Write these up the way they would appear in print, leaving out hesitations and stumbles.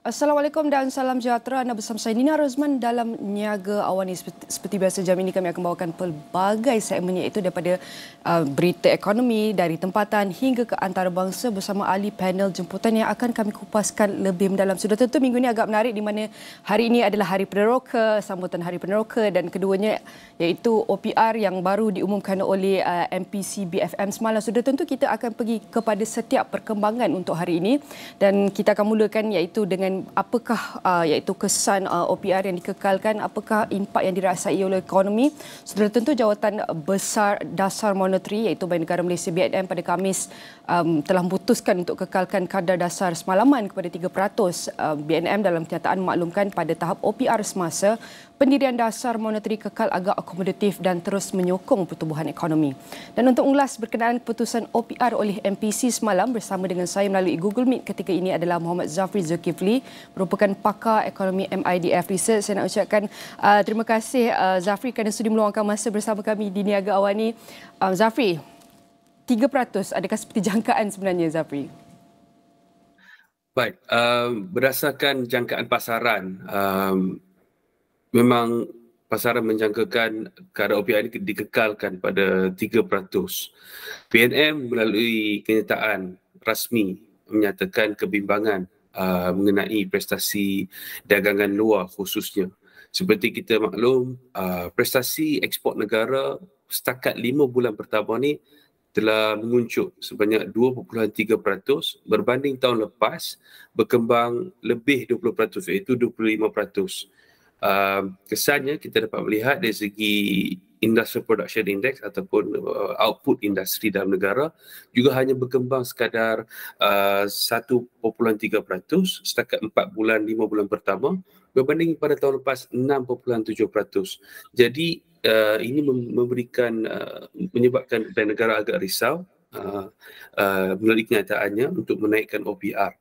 Assalamualaikum dan salam sejahtera. Anda bersama saya Rozman dalam Niaga AWANI. Seperti biasa jam ini kami akan bawakan pelbagai segmen iaitu daripada berita ekonomi dari tempatan hingga ke antarabangsa bersama ahli panel jemputan yang akan kami kupaskan lebih mendalam. Sudah tentu minggu ini agak menarik di mana hari ini adalah Hari Peneroka, sambutan Hari Peneroka dan keduanya iaitu OPR yang baru diumumkan oleh MPC BFM semalam. Sudah tentu kita akan pergi kepada setiap perkembangan untuk hari ini dan kita akan mulakan iaitu dengan apakah iaitu kesan OPR yang dikekalkan, apakah impak yang dirasai oleh ekonomi. Sudah tentu jawatan besar dasar moneteri iaitu Bank Negara Malaysia BNM pada Khamis telah memutuskan untuk kekalkan kadar dasar semalaman kepada 3%. BNM dalam kenyataan memaklumkan pada tahap OPR semasa pendirian dasar moneteri kekal agak akomodatif dan terus menyokong pertumbuhan ekonomi. Dan untuk mengulas berkenaan keputusan OPR oleh MPC semalam bersama dengan saya melalui Google Meet ketika ini adalah Muhammad Zafri Zulkifli, merupakan pakar ekonomi MIDF Research. Saya nak ucapkan terima kasih Zafri kerana sudi meluangkan masa bersama kami di Niaga AWANI. Zafri, 3% adakah seperti jangkaan sebenarnya Zafri? Baik, berdasarkan jangkaan pasaran, memang pasaran menjangkakan kadar OPR ini dikekalkan pada 3%. PNM melalui kenyataan rasmi menyatakan kebimbangan mengenai prestasi dagangan luar khususnya. Seperti kita maklum, prestasi ekspor negara setakat 5 bulan pertama ni telah menguncup sebanyak 2.3% berbanding tahun lepas berkembang lebih 20% iaitu 25%. Kesannya kita dapat melihat dari segi Industrial Production Index ataupun output industri dalam negara juga hanya berkembang sekadar 1.3% setakat 4 bulan 5 bulan pertama berbanding pada tahun lepas 6.7%. Jadi ini menyebabkan Bank Negara agak risau melalui kenyataannya untuk menaikkan OPR.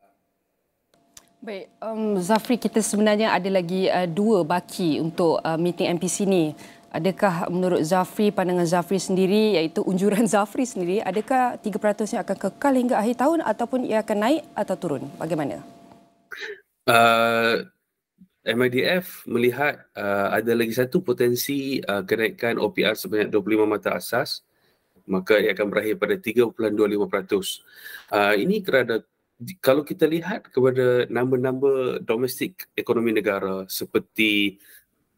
Baik, Zafri, kita sebenarnya ada lagi dua baki untuk meeting MPC ni. Adakah menurut Zafri, pandangan Zafri sendiri iaitu unjuran Zafri sendiri, adakah 3% yang akan kekal hingga akhir tahun ataupun ia akan naik atau turun? Bagaimana? MIDF melihat ada lagi satu potensi kenaikan OPR sebanyak 25 mata asas, maka ia akan berakhir pada 3.25%. Ini kerana kalau kita lihat kepada number domestik ekonomi negara seperti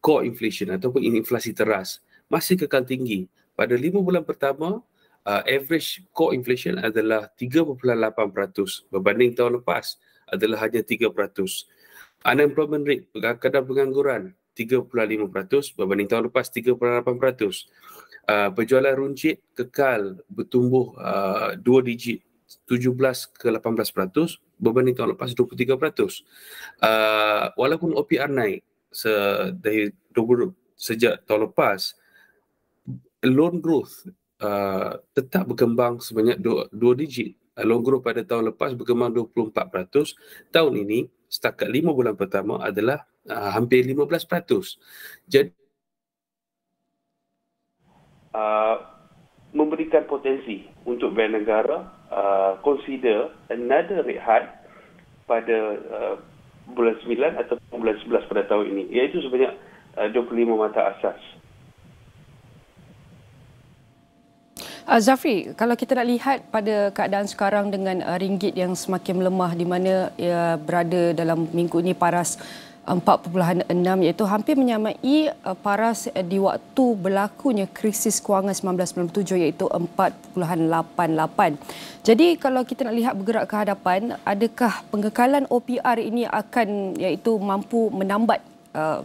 core inflation ataupun inflasi teras masih kekal tinggi. Pada 5 bulan pertama, average core inflation adalah 3.8% berbanding tahun lepas adalah hanya 3%. Unemployment rate, kadar pengangguran 3.5% berbanding tahun lepas 3.8%. Penjualan runcit kekal bertumbuh 2 digit 17 ke 18% berbanding tahun lepas 23%. Walaupun OPR naik sejak tahun lepas, loan growth tetap berkembang sebanyak 2 digit. Loan growth pada tahun lepas berkembang 24%. Tahun ini setakat 5 bulan pertama adalah hampir 15%. Jadi memberikan potensi untuk Bank Negara consider another rate hike pada bulan 9 atau bulan 11 pada tahun ini, iaitu sebanyak 25 mata asas. Zafri, kalau kita nak lihat pada keadaan sekarang dengan ringgit yang semakin melemah di mana ia berada dalam minggu ini paras 4.6 iaitu hampir menyamai paras di waktu berlakunya krisis kewangan 1997 iaitu 4.88. Jadi kalau kita nak lihat bergerak ke hadapan, adakah pengekalan OPR ini akan iaitu mampu menambat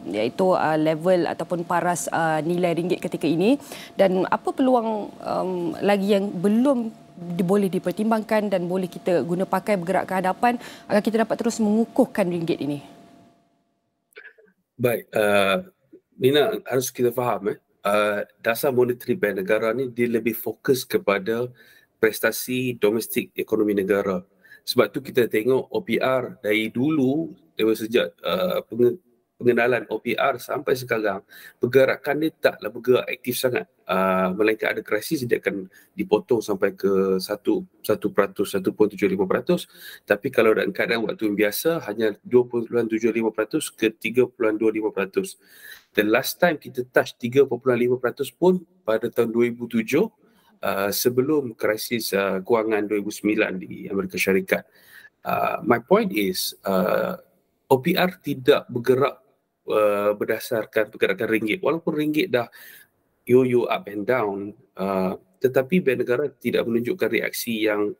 iaitu level ataupun paras nilai ringgit ketika ini, dan apa peluang lagi yang belum boleh dipertimbangkan dan boleh kita guna pakai bergerak ke hadapan agar kita dapat terus mengukuhkan ringgit ini? Baik, Nina, harus kita faham dasar moneteri Bank Negara ni dia lebih fokus kepada prestasi domestik ekonomi negara. Sebab tu kita tengok OPR dari dulu, sejak pengenalan OPR sampai sekarang, pergerakan dia taklah bergerak aktif sangat. Melainkan ada krisis, dia akan dipotong sampai ke 1%, 1.75%. Tapi kalau dalam keadaan waktu yang biasa, hanya 2.75% ke 3.25%. The last time kita touch 3.5% pun pada tahun 2007, sebelum krisis kewangan 2009 di Amerika Syarikat. My point is, OPR tidak bergerak berdasarkan pergerakan ringgit. Walaupun ringgit dah yo-yo up and down, tetapi Bank Negara tidak menunjukkan reaksi yang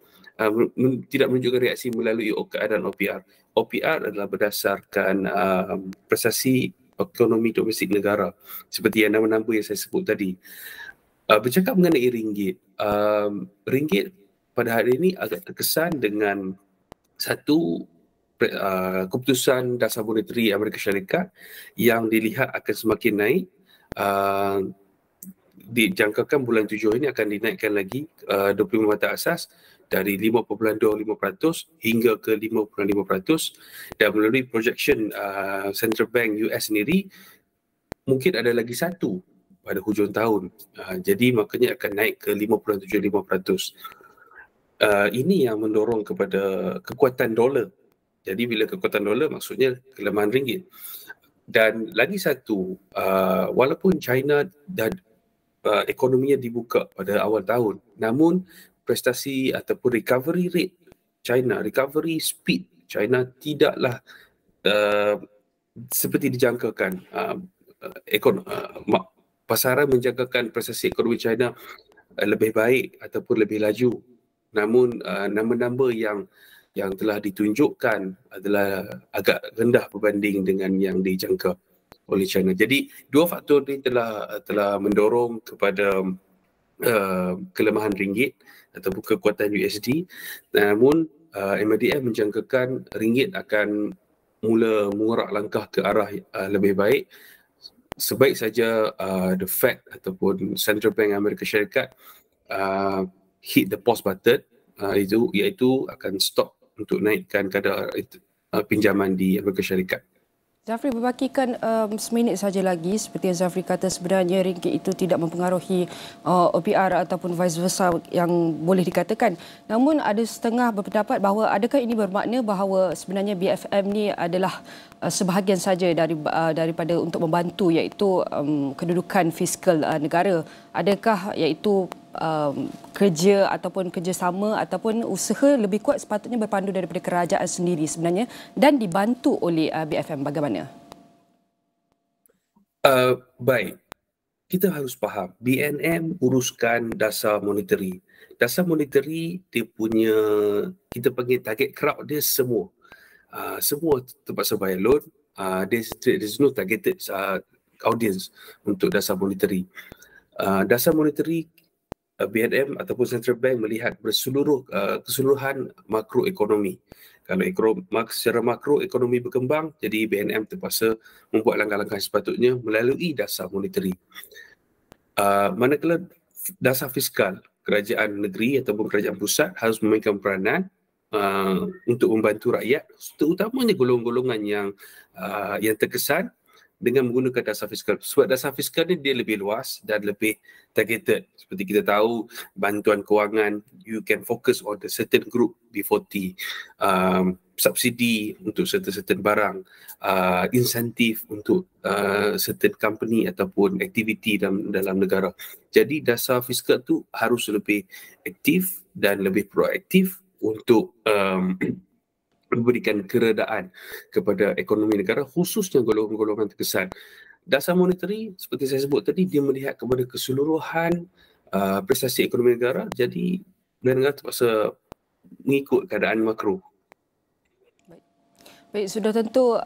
melalui keadaan OPR. OPR adalah berdasarkan prestasi ekonomi domestik negara, seperti yang nama-nama yang saya sebut tadi. Bercakap mengenai ringgit, ringgit pada hari ini agak terkesan dengan satu keputusan dasar moneteri Amerika Syarikat yang dilihat akan semakin naik. Dijangkakan bulan 7 ini akan dinaikkan lagi 25 mata asas dari 5.25% hingga ke 5.5%, dan melalui projection Central Bank US sendiri mungkin ada lagi satu pada hujung tahun. Jadi makanya akan naik ke 5.75%. Ini yang mendorong kepada kekuatan dolar. Jadi bila kekuatan dolar, maksudnya kelemahan ringgit. Dan lagi satu, walaupun China dan ekonominya dibuka pada awal tahun, namun prestasi ataupun recovery rate China, recovery speed China tidaklah seperti dijangkakan. Pasaran menjangkakan prestasi ekonomi China lebih baik ataupun lebih laju. Namun nama-nama yang telah ditunjukkan adalah agak rendah berbanding dengan yang dijangka oleh China. Jadi dua faktor ini telah mendorong kepada kelemahan ringgit ataupun kekuatan USD. Namun MADF menjangkakan ringgit akan mula mengorak langkah ke arah lebih baik. Sebaik saja the Fed ataupun Central Bank Amerika Syarikat hit the pause button, iaitu akan stop untuk naikkan kadar pinjaman di Amerika Syarikat. Zafri, berbakikan seminit saja lagi, seperti yang Zafri kata, sebenarnya ringgit itu tidak mempengaruhi OPR ataupun vice versa yang boleh dikatakan. Namun ada setengah berpendapat bahawa adakah ini bermakna bahawa sebenarnya BFM ni adalah sebahagian saja daripada untuk membantu iaitu kedudukan fiskal negara. Adakah iaitu kerja ataupun kerjasama ataupun usaha lebih kuat sepatutnya berpandu daripada kerajaan sendiri sebenarnya dan dibantu oleh BFM, bagaimana? Baik, kita harus faham BNM uruskan dasar moneteri. Dasar moneteri dia punya, kita panggil target crowd dia semua. Semua terpaksa bayar loan. There's no targeted audience untuk dasar moneteri. Dasar moneteri BNM ataupun Central Bank melihat keseluruhan makroekonomi. Kalau secara makroekonomi berkembang, jadi BNM terpaksa membuat langkah-langkah sepatutnya melalui dasar moneteri. Manakala dasar fiskal, kerajaan negeri ataupun kerajaan pusat harus memainkan peranan untuk membantu rakyat, terutamanya golongan-golongan yang terkesan dengan menggunakan dasar fiskal. Sebab dasar fiskal ni dia lebih luas dan lebih targeted. Seperti kita tahu, bantuan kewangan, you can focus on the certain group B40, subsidi untuk certain barang, insentif untuk certain company ataupun aktiviti dalam negara. Jadi dasar fiskal tu harus lebih aktif dan lebih proaktif untuk memberikan keredaan kepada ekonomi negara, khususnya golongan-golongan terkesan. Dasar moneteri, seperti saya sebut tadi, dia melihat kepada keseluruhan prestasi ekonomi negara, jadi negara terpaksa mengikut keadaan makro. Baik, sudah tentu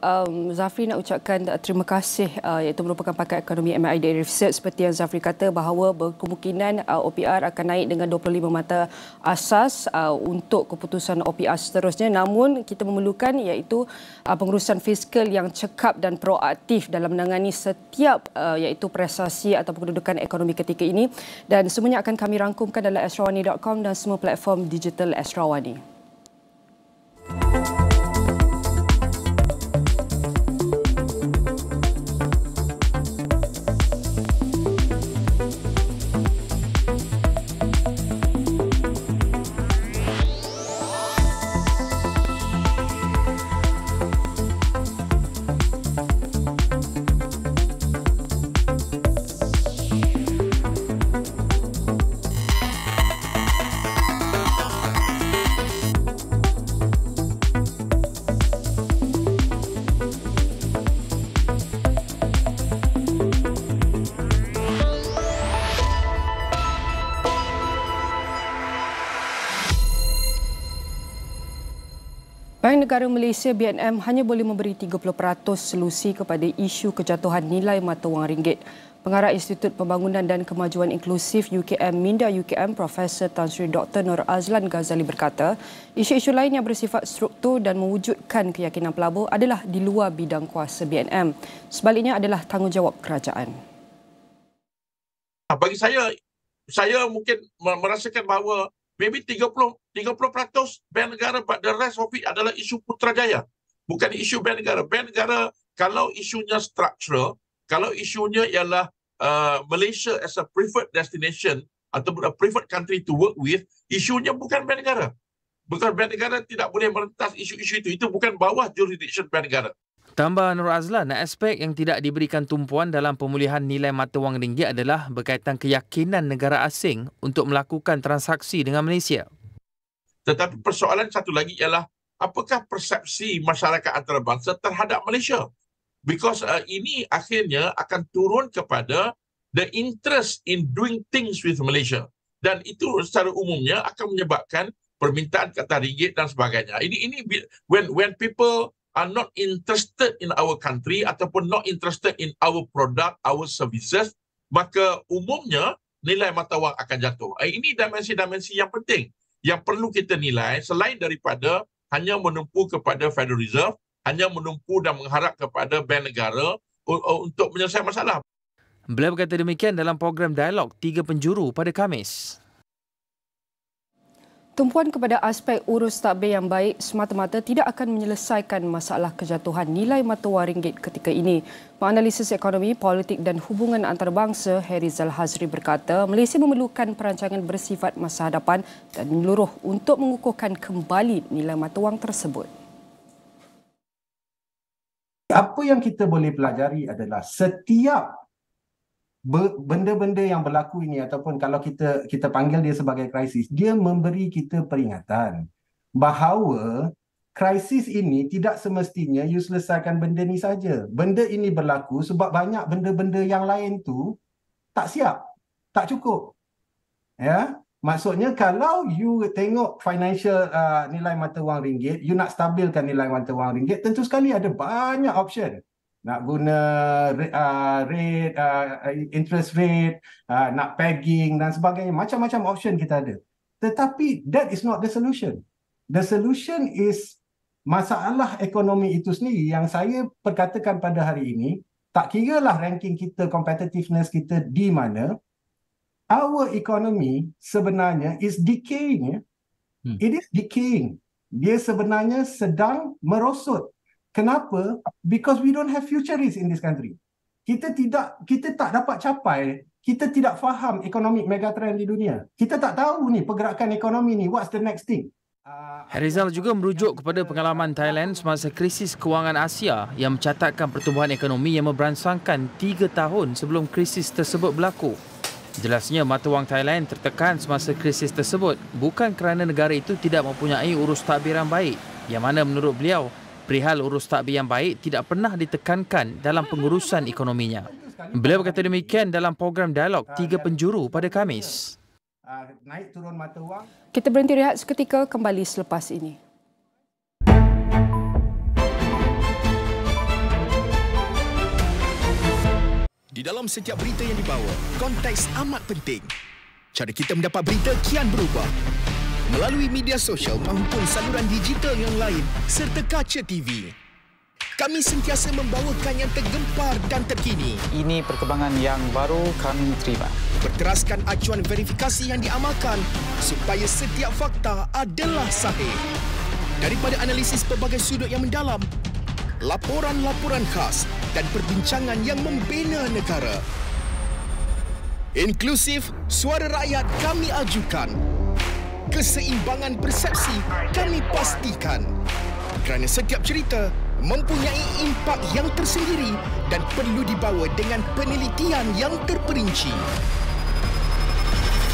Zafri nak ucapkan terima kasih iaitu merupakan pakar ekonomi MID Research seperti yang Zafri kata bahawa berkemungkinan OPR akan naik dengan 25 mata asas untuk keputusan OPR seterusnya. Namun kita memerlukan iaitu pengurusan fiskal yang cekap dan proaktif dalam menangani setiap iaitu prestasi atau kedudukan ekonomi ketika ini, dan semuanya akan kami rangkumkan dalam astrawani.com dan semua platform digital Astrawani. Bank Negara Malaysia BNM hanya boleh memberi 30% solusi kepada isu kejatuhan nilai mata wang ringgit. Pengarah Institut Pembangunan dan Kemajuan Inklusif UKM Minda UKM Profesor Tan Sri Dr. Nur Azlan Ghazali berkata, isu-isu lain yang bersifat struktur dan mewujudkan keyakinan pelabur adalah di luar bidang kuasa BNM. Sebaliknya adalah tanggungjawab kerajaan. Bagi saya mungkin merasakan bahawa maybe 30% Bank Negara, but the rest of it adalah isu Putrajaya. Bukan isu Bank Negara. Bank Negara kalau isunya structural, kalau isunya ialah Malaysia as a preferred destination ataupun a preferred country to work with, isunya bukan Bank Negara. Bukan Bank Negara tidak boleh merentas isu-isu itu. Itu bukan bawah jurisdiction Bank Negara. Tambah Nur Azlan, aspek yang tidak diberikan tumpuan dalam pemulihan nilai mata wang ringgit adalah berkaitan keyakinan negara asing untuk melakukan transaksi dengan Malaysia. Tetapi persoalan satu lagi ialah apakah persepsi masyarakat antarabangsa terhadap Malaysia? Because ini akhirnya akan turun kepada the interest in doing things with Malaysia. Dan itu secara umumnya akan menyebabkan permintaan kata ringgit dan sebagainya. Ini when people are not interested in our country ataupun not interested in our product, our services, maka umumnya nilai mata wang akan jatuh. Ini dimensi-dimensi yang penting yang perlu kita nilai selain daripada hanya menumpu kepada Federal Reserve, hanya menumpu dan mengharap kepada bank negara untuk menyelesaikan masalah. Beliau berkata demikian dalam program dialog 3 penjuru pada Khamis. Tumpuan kepada aspek urus tadbir yang baik semata-mata tidak akan menyelesaikan masalah kejatuhan nilai mata wang ringgit ketika ini. Penganalisis ekonomi, politik dan hubungan antarabangsa Harizal Hazri berkata, Malaysia memerlukan perancangan bersifat masa hadapan dan menyeluruh untuk mengukuhkan kembali nilai mata wang tersebut. Apa yang kita boleh pelajari adalah setiap benda-benda yang berlaku ini ataupun kalau kita panggil dia sebagai krisis, dia memberi kita peringatan bahawa krisis ini tidak semestinya you selesaikan benda ni saja. Benda ini berlaku sebab banyak benda-benda yang lain tu tak siap, tak cukup. Ya, maksudnya kalau you tengok financial nilai mata wang ringgit, you nak stabilkan nilai mata wang ringgit, tentu sekali ada banyak option. Nak guna rate, interest rate, nak pegging dan sebagainya. Macam-macam option kita ada. Tetapi that is not the solution. The solution is masalah ekonomi itu sendiri yang saya perkatakan pada hari ini, tak kiralah ranking kita, competitiveness kita di mana, our economy sebenarnya is decaying. It is decaying. Dia sebenarnya sedang merosot. Kenapa? Because we don't have futurists in this country. Kita tak dapat capai, kita tidak faham economic megatrend di dunia. Kita tak tahu ni pergerakan ekonomi ni, what's the next thing. Harizal juga merujuk kepada pengalaman Thailand semasa krisis kewangan Asia yang mencatatkan pertumbuhan ekonomi yang memberansangkan 3 tahun sebelum krisis tersebut berlaku. Jelasnya mata wang Thailand tertekan semasa krisis tersebut bukan kerana negara itu tidak mempunyai urus tadbir yang baik, yang mana menurut beliau perihal urus tadbir yang baik tidak pernah ditekankan dalam pengurusan ekonominya. Beliau berkata demikian dalam program dialog 3 penjuru pada Khamis. Kita berhenti rehat seketika, kembali selepas ini. Di dalam setiap berita yang dibawa, konteks amat penting. Cara kita mendapat berita kian berubah. Melalui media sosial maupun saluran digital yang lain serta kaca TV. Kami sentiasa membawakan yang tergempar dan terkini. Ini perkembangan yang baru kami terima. Berteraskan acuan verifikasi yang diamalkan supaya setiap fakta adalah sahih. Daripada analisis pelbagai sudut yang mendalam, laporan-laporan khas dan perbincangan yang membina negara. Inklusif, suara rakyat kami ajukan. Keseimbangan persepsi kami pastikan. Kerana setiap cerita mempunyai impak yang tersendiri dan perlu dibawa dengan penelitian yang terperinci.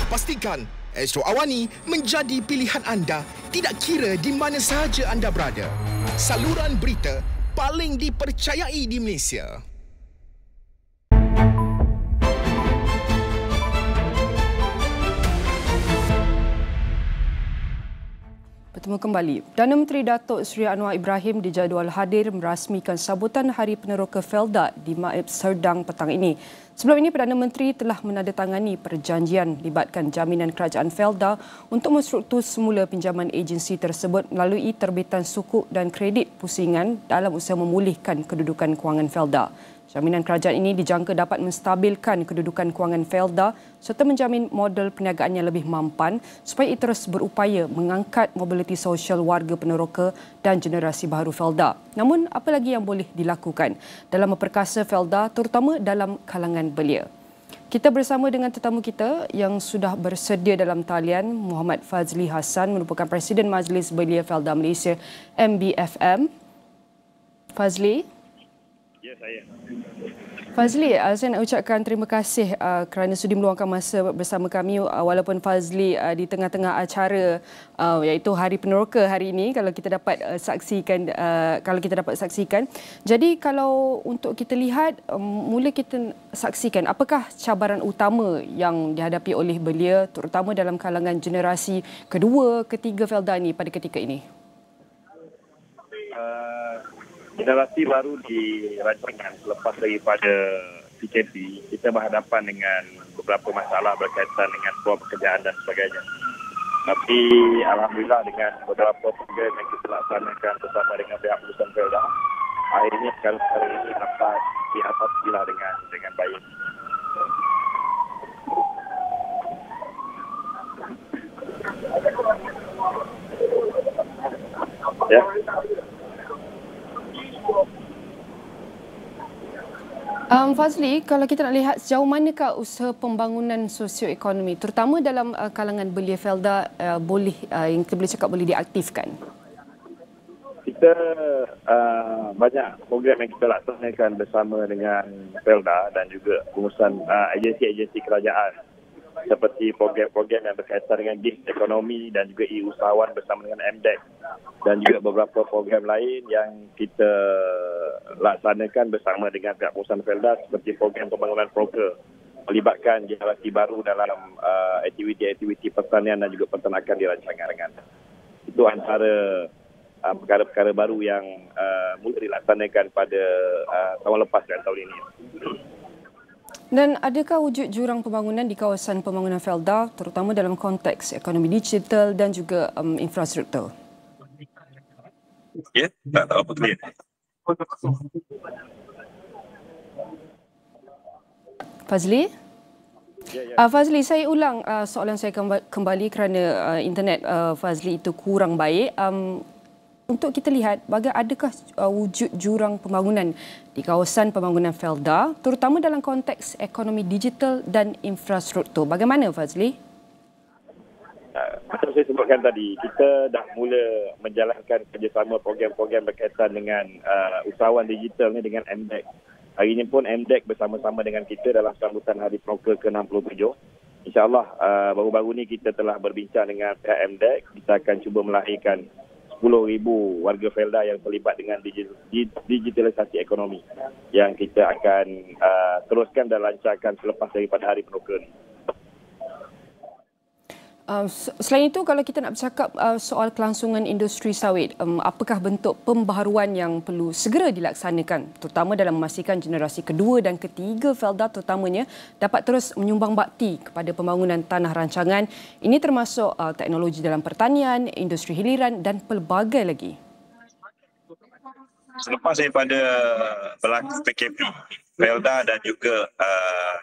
Pastikan Astro AWANI menjadi pilihan anda tidak kira di mana sahaja anda berada. Saluran berita paling dipercayai di Malaysia. bertemu kembali. Perdana Menteri Datuk Seri Anwar Ibrahim dijadual hadir merasmikan sambutan Hari Peneroka FELDA di Maib Serdang petang ini. Sebelum ini, Perdana Menteri telah menandatangani perjanjian libatkan jaminan Kerajaan FELDA untuk menstruktur semula pinjaman agensi tersebut melalui terbitan sukuk dan kredit pusingan dalam usaha memulihkan kedudukan kewangan FELDA. Jaminan kerajaan ini dijangka dapat menstabilkan kedudukan kewangan FELDA serta menjamin model perniagaan yang lebih mampan supaya ia terus berupaya mengangkat mobiliti sosial warga Peneroka dan generasi baharu FELDA. Namun, apa lagi yang boleh dilakukan dalam memperkasa FELDA terutama dalam kalangan belia? Kita bersama dengan tetamu kita yang sudah bersedia dalam talian, Muhammad Fazli Hassan merupakan Presiden Majlis Belia FELDA Malaysia MBFM. Fazli? Ya, saya. Fazli, saya nak ucapkan terima kasih kerana sudi meluangkan masa bersama kami walaupun Fazli di tengah-tengah acara iaitu Hari Peneroka hari ini kalau kita dapat saksikan. Jadi kalau untuk kita lihat mula kita saksikan apakah cabaran utama yang dihadapi oleh belia terutama dalam kalangan generasi kedua, ketiga FELDA ini pada ketika ini. Generasi baru dirancangkan selepas daripada PKP, kita berhadapan dengan beberapa masalah berkaitan dengan peluang pekerjaan dan sebagainya. Tapi alhamdulillah dengan beberapa program yang kita laksanakan bersama dengan pihak perusahaan FELDA, akhirnya perkara ini dapat diatasilah dengan baik. Ya. Fazli, kalau kita nak lihat sejauh manakah usaha pembangunan sosioekonomi terutama dalam kalangan belia FELDA yang kita boleh cakap boleh diaktifkan? Kita banyak program yang kita laksanakan bersama dengan FELDA dan juga pengurusan agensi-agensi kerajaan seperti program-program yang berkaitan dengan gigs ekonomi dan juga e-usahawan bersama dengan MDEC dan juga beberapa program lain yang kita laksanakan bersama dengan pihak perusahaan FELDA seperti program pembangunan broker melibatkan generasi baru dalam aktiviti-aktiviti pertanian dan juga peternakan di rancangan. Itu antara perkara-perkara baru yang mula dilaksanakan pada tahun lepas dan tahun ini. Dan adakah wujud jurang pembangunan di kawasan pembangunan FELDA terutama dalam konteks ekonomi digital dan juga infrastruktur? Ya, tak tahu apa clear. Fazli? Ya. Fazli, saya ulang soalan saya kembali kerana internet Fazli itu kurang baik. Untuk kita lihat, adakah wujud jurang pembangunan di kawasan pembangunan FELDA, terutama dalam konteks ekonomi digital dan infrastruktur. Bagaimana, Fazli? Macam saya sebutkan tadi, kita dah mula menjalankan kerjasama program-program berkaitan dengan usahawan digital ni dengan MDEC. Hari ini pun MDEC bersama-sama dengan kita dalam sambutan Hari Peneroka ke-67. InsyaAllah, baru-baru ni kita telah berbincang dengan pihak MDEC. Kita akan cuba melahirkan 10,000 warga FELDA yang terlibat dengan digitalisasi ekonomi yang kita akan teruskan dan lancarkan selepas daripada Hari Peneroka ini. Selain itu, kalau kita nak bercakap soal kelangsungan industri sawit, apakah bentuk pembaharuan yang perlu segera dilaksanakan terutama dalam memastikan generasi kedua dan ketiga FELDA terutamanya dapat terus menyumbang bakti kepada pembangunan tanah rancangan. Ini termasuk teknologi dalam pertanian, industri hiliran dan pelbagai lagi. Selepas daripada berlaku PKP, FELDA dan juga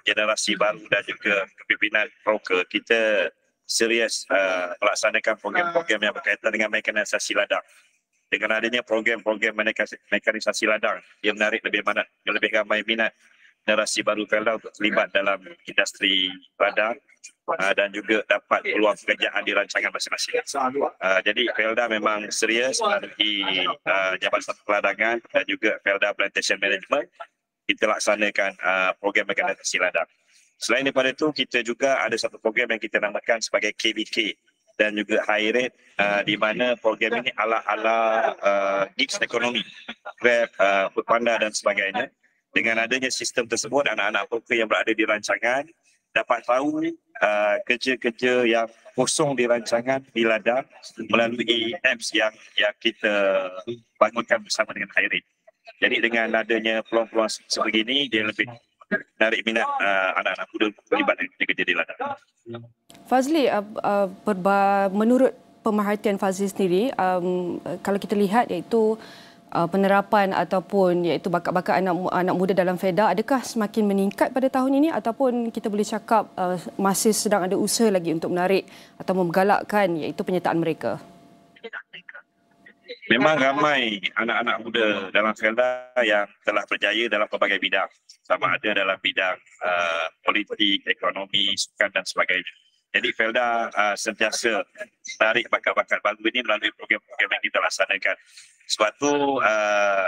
generasi baru dan juga kepimpinan Peneroka, kita serius melaksanakan program-program yang berkaitan dengan mekanisasi ladang. Dengan adanya program-program mekanisasi ladang, ia menarik lebih ramai minat generasi baru FELDA untuk terlibat dalam industri ladang dan juga dapat peluang pekerjaan di rancangan masing-masing. Jadi FELDA memang serius melalui Jabatan Peladangan dan juga FELDA Plantation Management kita laksanakan program mekanisasi ladang. Selain daripada itu, kita juga ada satu program yang kita namakan sebagai KBK dan juga high rate di mana program ini ala-ala gigs ekonomi, Grab, Panda dan sebagainya. Dengan adanya sistem tersebut, anak-anak pekerja yang berada di rancangan dapat tahu kerja-kerja yang kosong di rancangan di ladang melalui apps yang kita bangunkan bersama dengan Khairin. Jadi dengan adanya peluang-peluang sebegini, dia lebih menarik minat anak-anak muda terlibat dengan kerja di ladang. Fazli, menurut pemerhatian Fazli sendiri, kalau kita lihat iaitu penerapan ataupun iaitu bakat-bakat anak muda dalam FELDA, adakah semakin meningkat pada tahun ini ataupun kita boleh cakap masih sedang ada usaha lagi untuk menarik atau menggalakkan iaitu penyertaan mereka? Memang ramai anak-anak muda dalam FELDA yang telah berjaya dalam pelbagai bidang, sama ada dalam bidang politik, ekonomi, sukan dan sebagainya. Jadi FELDA sentiasa tarik bakat-bakat baru ini melalui program-program yang kita laksanakan. Sebab itu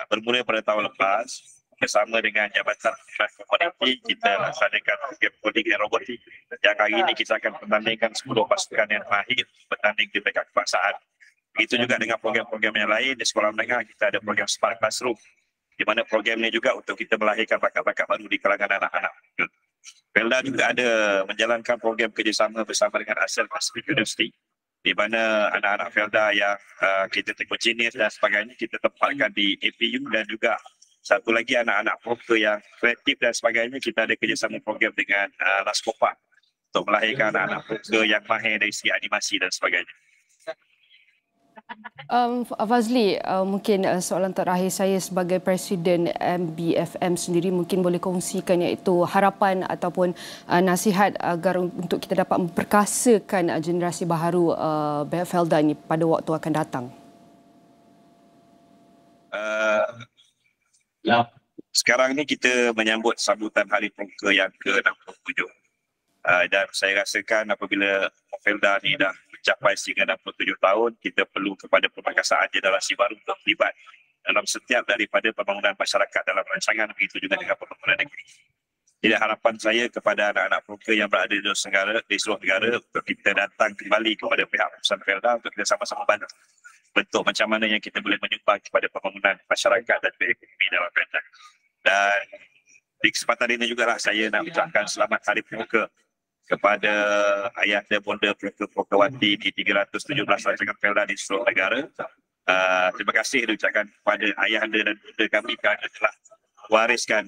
bermula pada tahun lepas bersama dengan Jabatan Komuniti kita laksanakan program coding dan robotik yang hari ini kita akan pertandingkan 10 pasukan yang mahir bertanding di peringkat kebangsaan. Begitu juga dengan program-program yang lain di sekolah menengah kita ada program Smart Classroom di mana program ini juga untuk kita melahirkan bakat-bakat baru di kalangan anak-anak. FELDA juga ada menjalankan program kerjasama bersama dengan Astro University di mana anak-anak FELDA yang kita tengok jenis dan sebagainya kita tempatkan di APU dan juga satu lagi anak-anak proker yang kreatif dan sebagainya kita ada kerjasama program dengan Laskopa untuk melahirkan anak-anak proker yang mahir dari segi animasi dan sebagainya. Fazli, mungkin soalan terakhir saya sebagai Presiden MBFM sendiri mungkin boleh kongsikan iaitu harapan ataupun nasihat agar untuk kita dapat memperkasakan generasi baharu FELDA ini pada waktu akan datang. Sekarang ni kita menyambut sambutan Hari Perkasa yang ke-67 dan saya rasakan apabila FELDA ni dah mencapai sehingga 67 tahun, kita perlu kepada perkasaan generasi baru untuk terlibat dalam setiap daripada pembangunan masyarakat dalam rancangan, begitu juga dengan pembangunan negeri. Jadi harapan saya kepada anak-anak proker yang berada di seluruh negara untuk kita datang kembali kepada pihak perusahaan FELDA untuk kita sama-sama bantu bentuk macam mana yang kita boleh menyumbang kepada pembangunan masyarakat dan ekonomi dalam FELDA. Dan di kesempatan ini juga saya nak ucapkan selamat Hari Perkasa kepada Ayahanda Bonda Perkawati di 317 rancangan FELDA di seluruh negara. Terima kasih diucapkan kepada Ayahanda dan Bonda kami kerana telah wariskan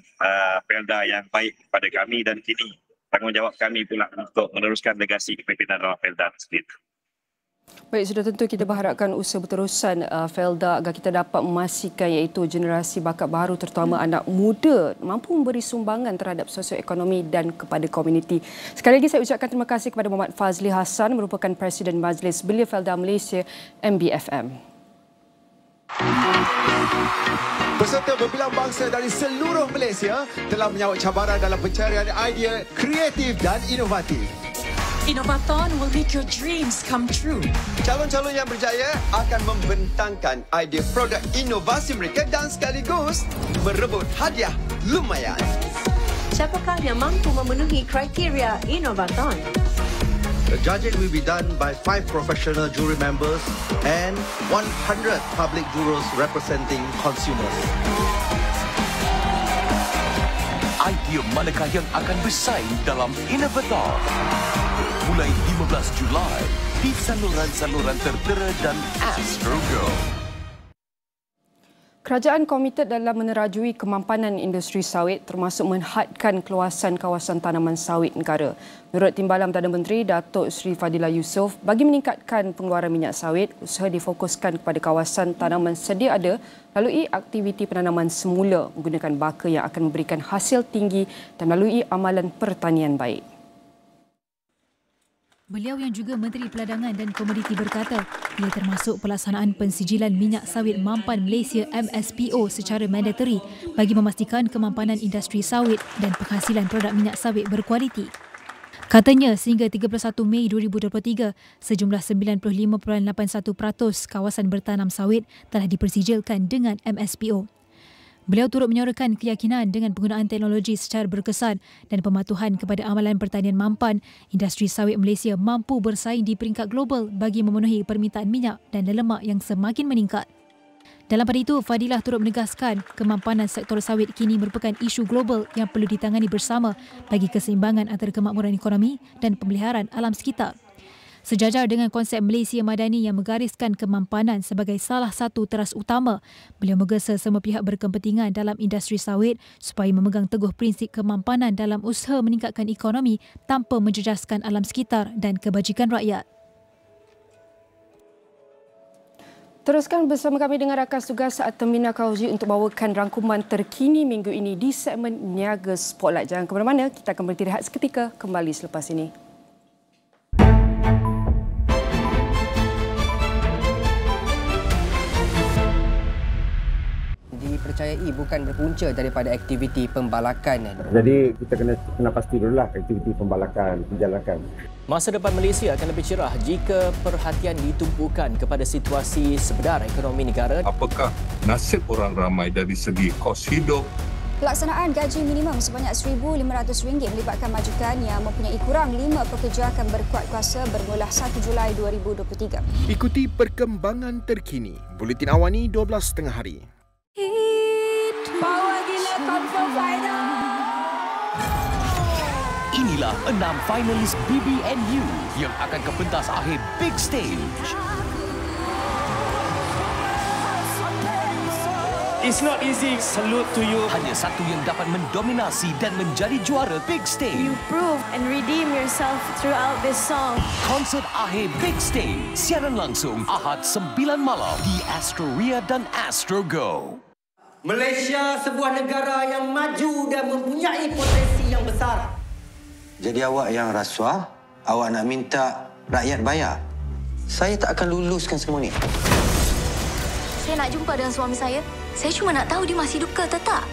FELDA yang baik kepada kami dan kini tanggungjawab kami pula untuk meneruskan legasi kepimpinan dalam FELDA sendiri. Baik, sudah tentu kita berharapkan usaha berterusan FELDA agar kita dapat memastikan iaitu generasi bakat baru terutama anak muda mampu memberi sumbangan terhadap sosioekonomi dan kepada komuniti. Sekali lagi saya ucapkan terima kasih kepada Muhammad Fazli Hassan merupakan Presiden Majlis Belia FELDA Malaysia MBFM. Peserta berbilang bangsa dari seluruh Malaysia telah menyawat cabaran dalam pencarian idea kreatif dan inovatif. Innovathon will make your dreams come true. Calon-calon yang berjaya akan membentangkan idea produk inovasi mereka dan sekaligus merebut hadiah lumayan. Siapakah yang mampu memenuhi kriteria Innovathon? The judging will be done by 5 professional jury members and 100 public jurors representing consumers. Idea manakah yang akan bersaing dalam Innovathon? Mulai 15 Julai di saluran-saluran tertera dan Astro. Kerajaan komited dalam menerajui kemampanan industri sawit termasuk menghadkan keluasan kawasan tanaman sawit negara. Menurut Timbalan Perdana Menteri Datuk Seri Fadilah Yusof, bagi meningkatkan pengeluaran minyak sawit, usaha difokuskan kepada kawasan tanaman sedia ada melalui aktiviti penanaman semula menggunakan baka yang akan memberikan hasil tinggi dan melalui amalan pertanian baik. Beliau yang juga Menteri Peladangan dan Komoditi berkata, ia termasuk pelaksanaan pensijilan minyak sawit mampan Malaysia MSPO secara mandatory bagi memastikan kemampanan industri sawit dan penghasilan produk minyak sawit berkualiti. Katanya, sehingga 31 Mei 2023, sejumlah 95.81% kawasan bertanam sawit telah dipersijilkan dengan MSPO. Beliau turut menyorakan keyakinan dengan penggunaan teknologi secara berkesan dan pematuhan kepada amalan pertanian mampan, industri sawit Malaysia mampu bersaing di peringkat global bagi memenuhi permintaan minyak dan lemak yang semakin meningkat. Dalam pada itu, Fadilah turut menegaskan kemampanan sektor sawit kini merupakan isu global yang perlu ditangani bersama bagi keseimbangan antara kemakmuran ekonomi dan pemeliharaan alam sekitar. Sejajar dengan konsep Malaysia Madani yang menggariskan kemampanan sebagai salah satu teras utama, beliau menggesa semua pihak berkepentingan dalam industri sawit supaya memegang teguh prinsip kemampanan dalam usaha meningkatkan ekonomi tanpa menjejaskan alam sekitar dan kebajikan rakyat. Teruskan bersama kami dengan rakan tugas Tehmina Kaoosji untuk bawakan rangkuman terkini minggu ini di segmen Niaga Spotlight. Jangan ke mana-mana, kita akan berhenti rehat seketika, kembali selepas ini. Dipercayai bukan berpunca daripada aktiviti pembalakan. Jadi kita kena pasti dululah aktiviti pembalakan dijalankan. Masa depan Malaysia akan lebih cerah jika perhatian ditumpukan kepada situasi sebenar ekonomi negara. Apakah nasib orang ramai dari segi kos hidup? Pelaksanaan gaji minimum sebanyak RM1,500 melibatkan majikan yang mempunyai kurang 5 pekerja akan berkuat kuasa bermula 1 Julai 2023. Ikuti perkembangan terkini. Buletin Awani 12.30 hari. Power gila confirm final. Inilah 6 finalis BBNU yang akan ke pentas akhir Big Stage. It's not easy. Salute to you. Hanya satu yang dapat mendominasi dan menjadi juara Big Stage. You prove and redeem yourself throughout this song. Konsert akhir Big Stage. Siaran langsung Ahad 9 malam di Astro dan Astro Go. Malaysia sebuah negara yang maju dan mempunyai potensi yang besar. Jadi awak yang rasuah, awak nak minta rakyat bayar. Saya tak akan luluskan semua ni. Saya nak jumpa dengan suami saya. Saya cuma nak tahu dia masih hidup ke atau tak.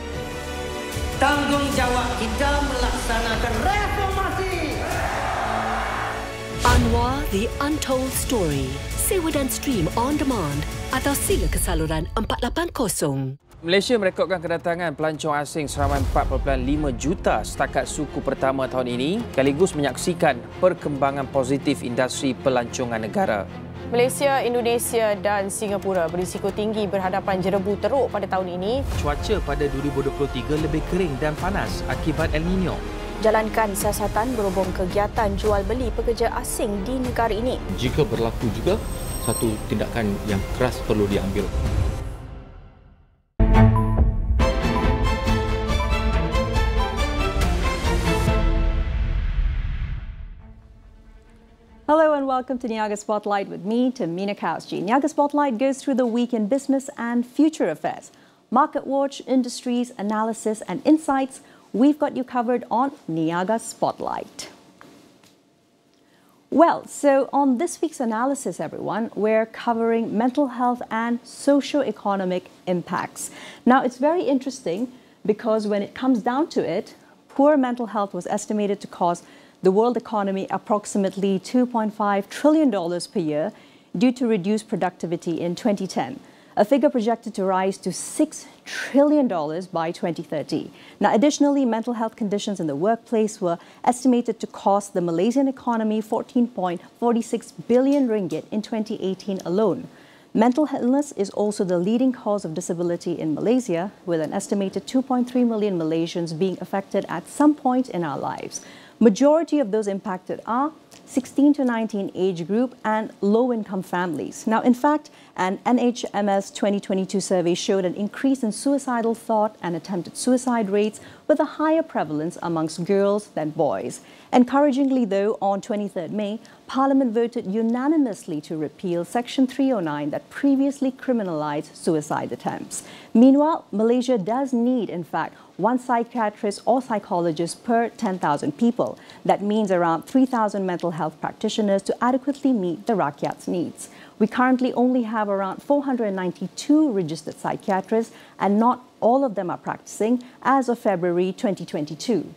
Tanggungjawab kita melaksanakan reformasi. Anwar The Untold Story. Sewa dan stream on demand atau sila ke saluran 480. Malaysia merekodkan kedatangan pelancong asing seramai 4.5 juta setakat suku pertama tahun ini, sekaligus menyaksikan perkembangan positif industri pelancongan negara. Malaysia, Indonesia dan Singapura berisiko tinggi berhadapan jerebu teruk pada tahun ini. Cuaca pada 2023 lebih kering dan panas akibat El Nino. Jalankan siasatan berhubung kegiatan jual beli pekerja asing di negara ini. Jika berlaku juga, satu tindakan yang keras perlu diambil. Hello and welcome to Niaga Spotlight with me, Tehmina. Niaga Spotlight goes through the week in business and future affairs. Market watch, industries, analysis and insights. We've got you covered on Niaga Spotlight. Well, so on this week's analysis, everyone, we're covering mental health and socio-economic impacts. Now, it's very interesting because when it comes down to it, poor mental health was estimated to cost the world economy approximately $2.5 trillion per year due to reduced productivity in 2010, a figure projected to rise to $6 trillion by 2030. Now, additionally, mental health conditions in the workplace were estimated to cost the Malaysian economy 14.46 billion ringgit in 2018 alone. Mental illness is also the leading cause of disability in Malaysia, with an estimated 2.3 million Malaysians being affected at some point in our lives. Majority of those impacted are 16 to 19 age group and low-income families. Now, in fact, an NHMS 2022 survey showed an increase in suicidal thought and attempted suicide rates with a higher prevalence amongst girls than boys. Encouragingly, though, on 23rd May, Parliament voted unanimously to repeal Section 309 that previously criminalized suicide attempts. Meanwhile, Malaysia does need, in fact, one psychiatrist or psychologist per 10,000 people. That means around 3,000 mental health practitioners to adequately meet the rakyat's needs. We currently only have around 492 registered psychiatrists, and not all of them are practicing as of February 2022.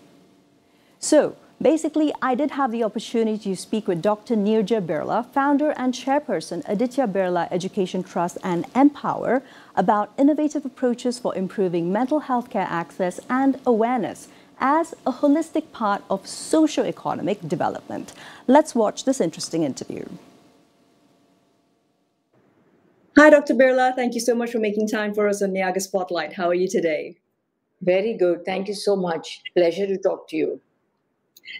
So, basically, I did have the opportunity to speak with Dr. Nirja Birla, founder and chairperson, Aditya Birla Education Trust and Empower, about innovative approaches for improving mental health care access and awareness as a holistic part of socio-economic development. Let's watch this interesting interview. Hi, Dr. Birla. Thank you so much for making time for us on Niaga Spotlight. How are you today? Very good. Thank you so much. Pleasure to talk to you.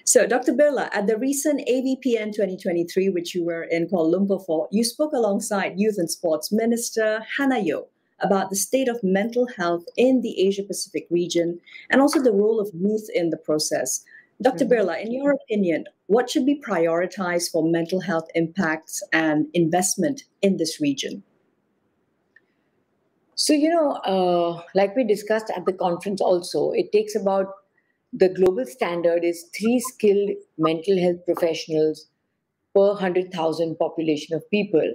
So, Dr. Birla, at the recent AVPN 2023, which you were in Kuala Lumpur for, you spoke alongside Youth and Sports Minister Hannah Yeoh about the state of mental health in the Asia-Pacific region and also the role of youth in the process. Dr. Birla, in your opinion, what should be prioritized for mental health impacts and investment in this region? So, like we discussed at the conference also, it takes about, the global standard is 3 skilled mental health professionals per 100,000 population of people.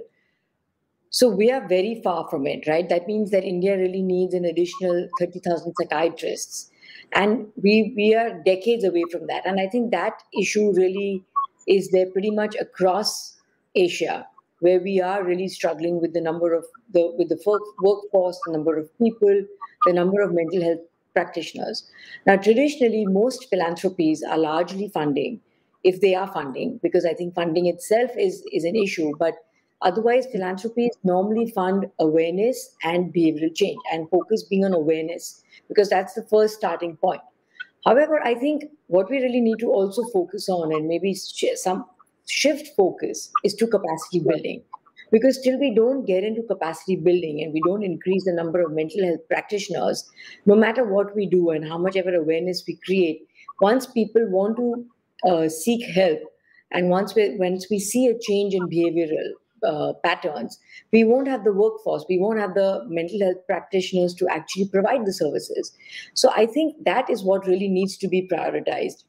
So we are very far from it, right? That means that India really needs an additional 30,000 psychiatrists. And we are decades away from that. And I think that issue really is there pretty much across Asia, where we are really struggling with the number of with the workforce, the number of people, the number of mental health practitioners. Now, traditionally, most philanthropies are largely funding, if they are funding, because I think funding itself is an issue, but otherwise, philanthropies normally fund awareness and behavioral change, and focus being on awareness, because that's the first starting point. However, I think what we really need to also focus on, and maybe some shift focus, is to capacity building. Because till we don't get into capacity building and we don't increase the number of mental health practitioners, no matter what we do and how much ever awareness we create, once people want to seek help, and once we see a change in behavioral patterns, we won't have the workforce, we won't have the mental health practitioners to actually provide the services. So I think that is what really needs to be prioritized.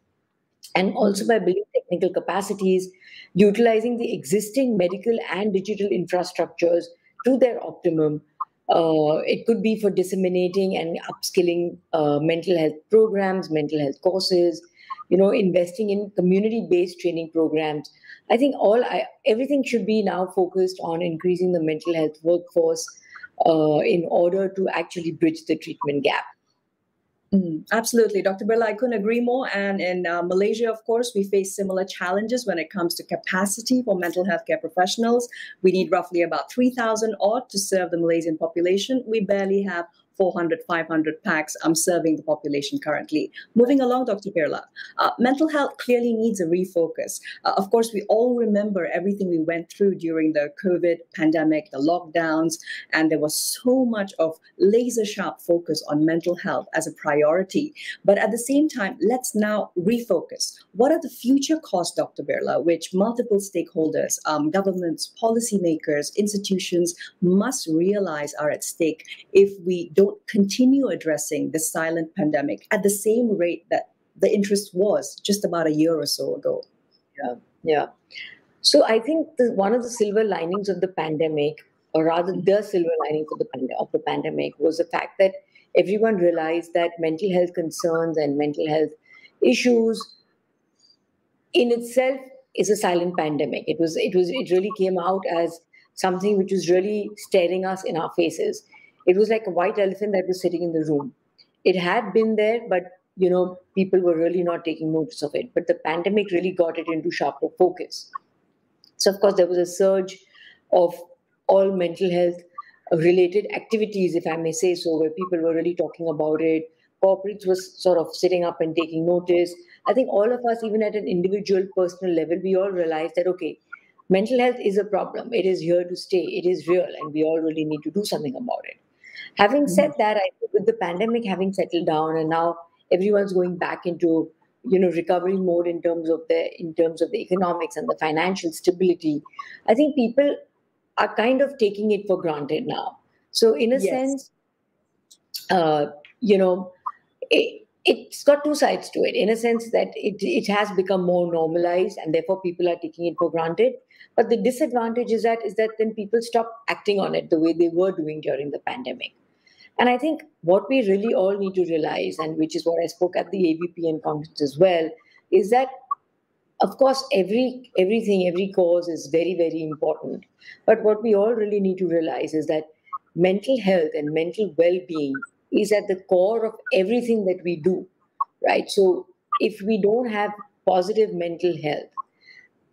And also by building technical capacities, utilizing the existing medical and digital infrastructures to their optimum. It could be for disseminating and upskilling mental health programs, mental health courses, investing in community-based training programs. I think everything should be now focused on increasing the mental health workforce in order to actually bridge the treatment gap. Absolutely. Dr. Birla, I couldn't agree more. And in Malaysia, of course, we face similar challenges when it comes to capacity for mental health care professionals. We need roughly about 3,000 odd to serve the Malaysian population. We barely have 400, 500 packs serving the population currently. Moving along, Dr. Birla, mental health clearly needs a refocus. Of course, we all remember everything we went through during the COVID pandemic, the lockdowns, and there was so much of laser-sharp focus on mental health as a priority. But at the same time, let's now refocus. What are the future costs, Dr. Birla, which multiple stakeholders, governments, policymakers, institutions must realize are at stake if we don't continue addressing the silent pandemic at the same rate that the interest was just about a year or so ago? Yeah. So I think one of the silver linings of the pandemic, or rather the silver lining of the pandemic, was the fact that everyone realized that mental health concerns and mental health issues in itself is a silent pandemic. It really came out as something which was really staring us in our faces. It was like a white elephant that was sitting in the room. It had been there, but people were really not taking notice of it. But the pandemic really got it into sharper focus. So, of course, there was a surge of all mental health related activities, if I may say so, where people were really talking about it. Corporates was sort of sitting up and taking notice. I think all of us, even at an individual personal level, we all realized that, okay, mental health is a problem. It is here to stay. It is real, and we all really need to do something about it. Having said that, I think with the pandemic having settled down and now everyone's going back into recovery mode in terms of the economics and the financial stability, I think people are kind of taking it for granted now. So in a sense, it's got two sides to it. In a sense that it has become more normalized and therefore people are taking it for granted. But the disadvantage is that then people stop acting on it the way they were doing during the pandemic. And I think what we really all need to realize, and which is what I spoke at the AVPN conference as well, is that, of course, every cause is very, very important. But what we all really need to realize is that mental health and mental well-being is at the core of everything that we do, right? So if we don't have positive mental health,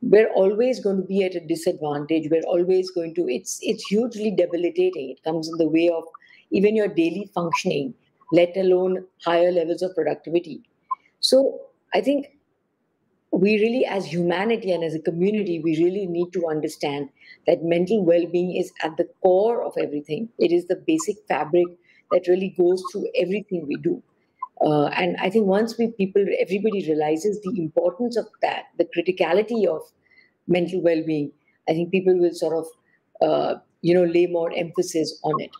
we're always going to be at a disadvantage. We're always going to, it's hugely debilitating. It comes in the way of even your daily functioning, let alone higher levels of productivity. So I think we really, as humanity and as a community, we really need to understand that mental well-being is at the core of everything. It is the basic fabric that really goes through everything we do. And I think once everybody realizes the importance of that, the criticality of mental well-being, I think people will sort of, lay more emphasis on it.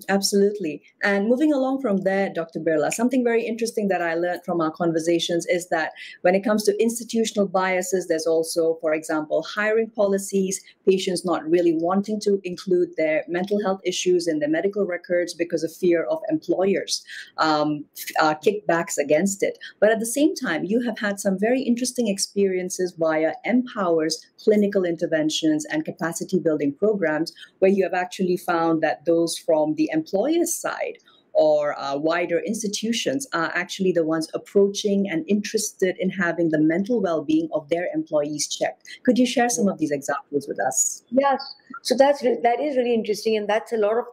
Absolutely. And moving along from there, Dr. Birla, something very interesting that I learned from our conversations is that when it comes to institutional biases, there's also, for example, hiring policies, patients not really wanting to include their mental health issues in their medical records because of fear of employers, kickbacks against it. But at the same time, you have had some very interesting experiences via Empower's clinical interventions and capacity building programs, where you have actually found that those from the employer's side or wider institutions are actually the ones approaching and interested in having the mental well-being of their employees checked. Could you share some of these examples with us? Yes. So that is really interesting. And that's a lot of